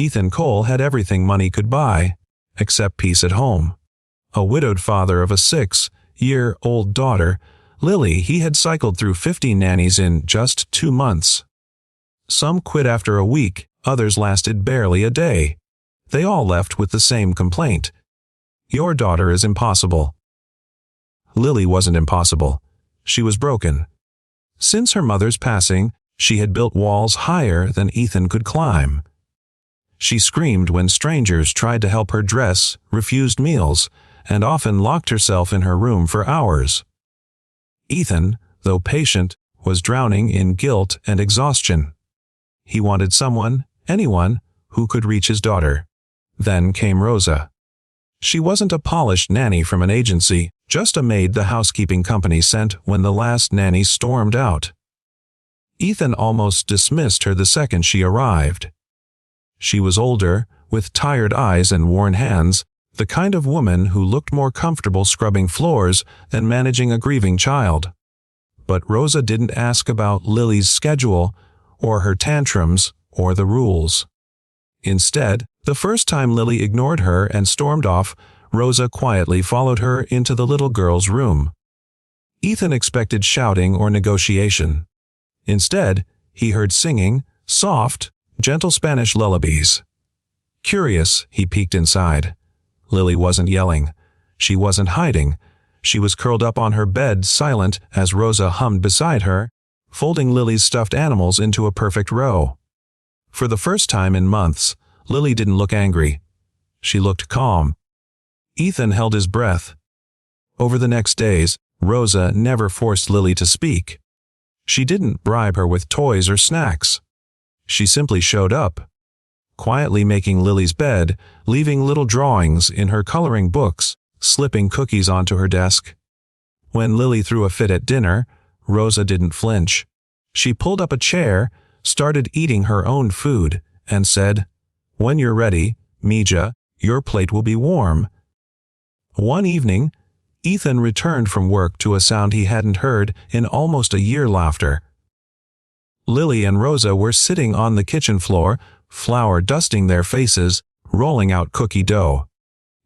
Ethan Cole had everything money could buy, except peace at home. A widowed father of a 6-year-old daughter, Lily, he had cycled through 50 nannies in just 2 months. Some quit after a week, others lasted barely a day. They all left with the same complaint. Your daughter is impossible. Lily wasn't impossible. She was broken. Since her mother's passing, she had built walls higher than Ethan could climb. She screamed when strangers tried to help her dress, refused meals, and often locked herself in her room for hours. Ethan, though patient, was drowning in guilt and exhaustion. He wanted someone, anyone, who could reach his daughter. Then came Rosa. She wasn't a polished nanny from an agency, just a maid the housekeeping company sent when the last nanny stormed out. Ethan almost dismissed her the second she arrived. She was older, with tired eyes and worn hands, the kind of woman who looked more comfortable scrubbing floors than managing a grieving child. But Rosa didn't ask about Lily's schedule, or her tantrums, or the rules. Instead, the first time Lily ignored her and stormed off, Rosa quietly followed her into the little girl's room. Ethan expected shouting or negotiation. Instead, he heard singing, soft, gentle Spanish lullabies. Curious, he peeked inside. Lily wasn't yelling. She wasn't hiding. She was curled up on her bed, silent, as Rosa hummed beside her, folding Lily's stuffed animals into a perfect row. For the first time in months, Lily didn't look angry. She looked calm. Ethan held his breath. Over the next days, Rosa never forced Lily to speak. She didn't bribe her with toys or snacks. She simply showed up, quietly making Lily's bed, leaving little drawings in her coloring books, slipping cookies onto her desk. When Lily threw a fit at dinner, Rosa didn't flinch. She pulled up a chair, started eating her own food, and said, "When you're ready, Mija, your plate will be warm." One evening, Ethan returned from work to a sound he hadn't heard in almost a year: laughter. Lily and Rosa were sitting on the kitchen floor, flour dusting their faces, rolling out cookie dough.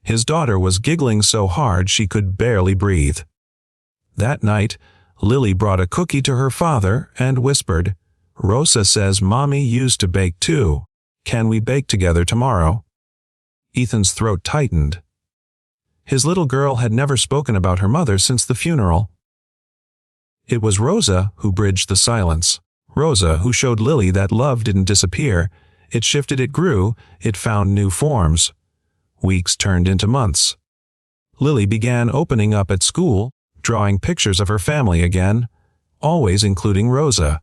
His daughter was giggling so hard she could barely breathe. That night, Lily brought a cookie to her father and whispered, "Rosa says Mommy used to bake too. Can we bake together tomorrow?" Ethan's throat tightened. His little girl had never spoken about her mother since the funeral. It was Rosa who bridged the silence. Rosa who showed Lily that love didn't disappear. It shifted, it grew, it found new forms. Weeks turned into months. Lily began opening up at school, drawing pictures of her family again, always including Rosa.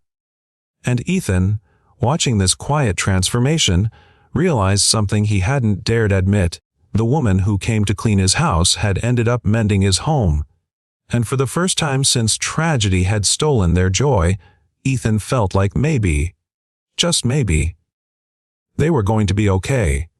And Ethan, watching this quiet transformation, realized something he hadn't dared admit. The woman who came to clean his house had ended up mending his home. And for the first time since tragedy had stolen their joy, Ethan felt like maybe, just maybe, they were going to be okay.